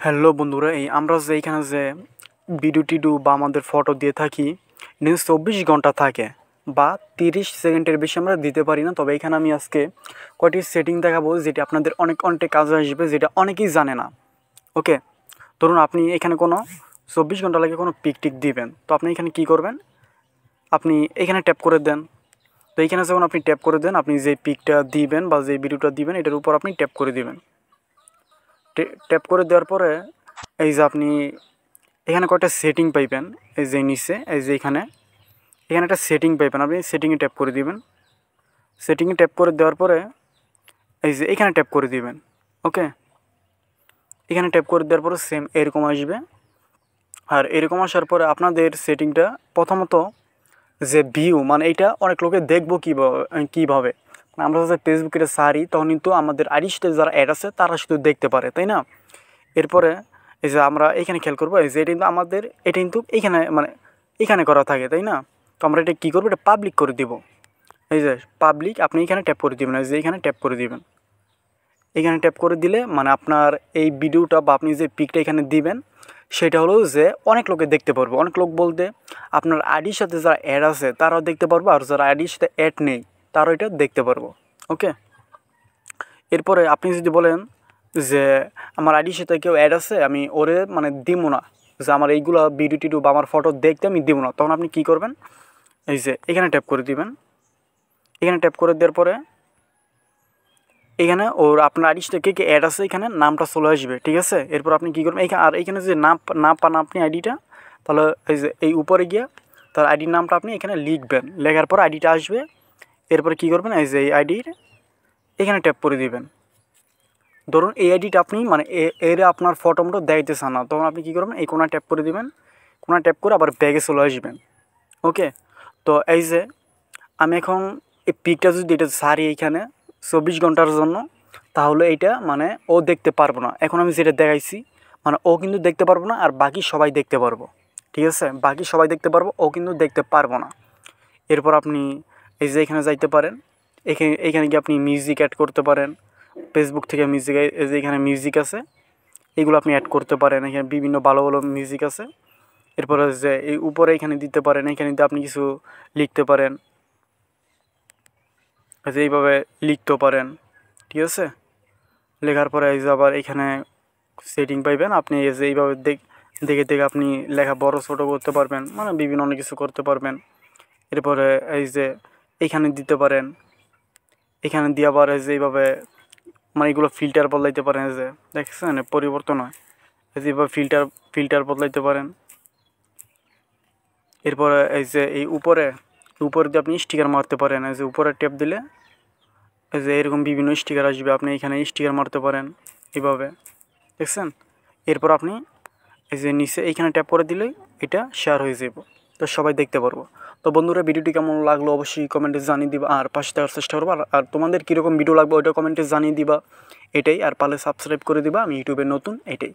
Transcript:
Hello বন্ধুরা, এই আমরা যে এইখানে যে ভিডিও টিডিও বা আমাদের ফটো দিয়ে থাকি, এটা 24 ঘন্টা থাকে বা 30 সেকেন্ডের বেশি আমরা দিতে পারি না। তবে এখানে আমি আজকে কয়টি সেটিং দেখাবো যেটি আপনাদের অনেক অনেক কাজে আসবে, যেটা অনেকেই জানে না। ওকে, ধরুন আপনি এখানে কোনো 24 ঘন্টা লাগে কোনো পিক টিক দিবেন, তো আপনি এখানে কী করবেন, আপনি এখানে ট্যাপ করে দেন। তো এইখানে যখন আপনি ট্যাপ করে দেন, আপনি যে পিকটা দিবেন বা যে ভিডিওটা দিবেন এটার উপর আপনি ট্যাপ করে দিবেন। ট্যাপ করে দেওয়ার পরে এই যে আপনি এখানে কয়টা সেটিং পাইবেন, এই যে নিচে এই যে এখানে এখানে একটা সেটিং পাইবেন, আপনি সেটিংয়ে ট্যাপ করে দিবেন। সেটিংয়ে ট্যাপ করে দেওয়ার পরে এই যে এখানে ট্যাপ করে দিবেন। ওকে, এখানে ট্যাপ করে দেওয়ার পরে সেম এরকম আসবে। আর এরকম আসার পরে আপনাদের সেটিংটা প্রথমত যে ভিউ, মানে এইটা অনেক লোকে দেখবো কীভাবে মানে আমরা যদি ফেসবুকে সারি তখন কিন্তু আমাদের আইডির সাথে যারা অ্যাড আছে তারা শুধু দেখতে পারে, তাই না? এরপরে এই যে আমরা এখানে খেয়াল করবো, এই যে এটা কিন্তু আমাদের এটা কিন্তু এইখানে মানে এখানে করা থাকে, তাই না? তো আমরা এটা কী করবো, এটা পাবলিক করে দিব। এই যে পাবলিক, আপনি এখানে ট্যাপ করে দিবেন, এই যে এখানে ট্যাপ করে দিবেন। এখানে ট্যাপ করে দিলে মানে আপনার এই ভিডিওটা বা আপনি যে পিকটা এখানে দিবেন সেটা হলো যে অনেক লোকে দেখতে পারবে। অনেক লোক বলতে আপনার আইডির সাথে যারা অ্যাড আছে তারাও দেখতে পারবো, আর যারা আইডির সাথে অ্যাড নেই তারাও এটা দেখতে পারবো। ওকে, এরপরে আপনি যদি বলেন যে আমার আইডির সাথে কেউ অ্যাড আছে, আমি ওরে মানে দিব না, যে আমার এইগুলো ভিডিও টিডিও বা আমার ফটো দেখতে আমি দিব না, তখন আপনি কী করবেন, এই যে এখানে ট্যাপ করে দিবেন। এখানে ট্যাপ করে দেওয়ার পরে এখানে ওর আপনার আইডির সাথে কে কে অ্যাড আছে এখানে নামটা চলে আসবে, ঠিক আছে? এরপর আপনি কী করবেন, এখানে আর এখানে যদি না পান আপনি আইডিটা, তাহলে এই যে এই উপরে গিয়ে তার আইডির নামটা আপনি এখানে লিখবেন, লেখার পর আইডিটা আসবে। এরপরে কী করবেন, এই যে এই আইডির এখানে ট্যাপ করে দিবেন। ধরুন এই আইডিটা আপনি মানে এর আপনার ফটো মতো দেখাইতে চান না, তখন আপনি কী করবেন, এই কোনা ট্যাপ করে দিবেন। কোনা ট্যাপ করে আবার ব্যাগে চলে আসবেন। ওকে, তো এই যে আমি এখন এই পিকটা যদি এটা সারি এইখানে 24 ঘন্টার জন্য, তাহলে এইটা মানে ও দেখতে পারবো না। এখন আমি যেটা দেখাইছি মানে ও কিন্তু দেখতে পারবো না, আর বাকি সবাই দেখতে পারবো, ঠিক আছে? বাকি সবাই দেখতে পারবো, ও কিন্তু দেখতে পারবো না। এরপর আপনি এই যে এখানে যাইতে পারেন, এখানে গিয়ে আপনি মিউজিক অ্যাড করতে পারেন। ফেসবুক থেকে মিউজিক, এই যে এখানে মিউজিক আছে, এগুলো আপনি অ্যাড করতে পারেন। এখানে বিভিন্ন ভালো ভালো মিউজিক আছে। এরপরে যে এই উপরে এখানে দিতে পারেন, এখানে দিয়ে আপনি কিছু লিখতে পারেন, যে এইভাবে লিখতেও পারেন, ঠিক আছে? লেখার পরে এই যে আবার এখানে সেটিং পাইবেন, আপনি এই যে এইভাবে দেখে দেখে আপনি লেখা বড় ছোটো করতে পারবেন, মানে বিভিন্ন অনেক কিছু করতে পারবেন। এরপরে এই যে এইখানে দিতে পারেন, এখানে দিয়ে আবার এই যে এইভাবে মানে এগুলো ফিল্টার বদলাইতে পারেন। এই যে দেখছেন পরিবর্তন হয়, এই যে এইভাবে ফিল্টার বদলাইতে পারেন। এরপরে এই যে এই উপরে দিয়ে আপনি স্টিকার মারতে পারেন। এই যে উপরে ট্যাপ দিলে এই যে এরকম বিভিন্ন স্টিকার আসবে, আপনি এখানে স্টিকার মারতে পারেন এইভাবে, দেখছেন? এরপর আপনি এই যে নিচে এইখানে ট্যাপ করে দিলেই এটা শেয়ার হয়ে যাব, তো সবাই দেখতে পারবো। তো বন্ধুরা, ভিডিওটি কেমন লাগলো অবশ্যই কমেন্টে জানিয়ে দিবা, আর পাশে থাকার চেষ্টা করবো। আর তোমাদের কীরকম ভিডিও লাগবে ওইটা কমেন্টে জানিয়ে দিবা, এটাই। আর পারলে সাবস্ক্রাইব করে দিবা, আমি ইউটিউবে নতুন, এটাই।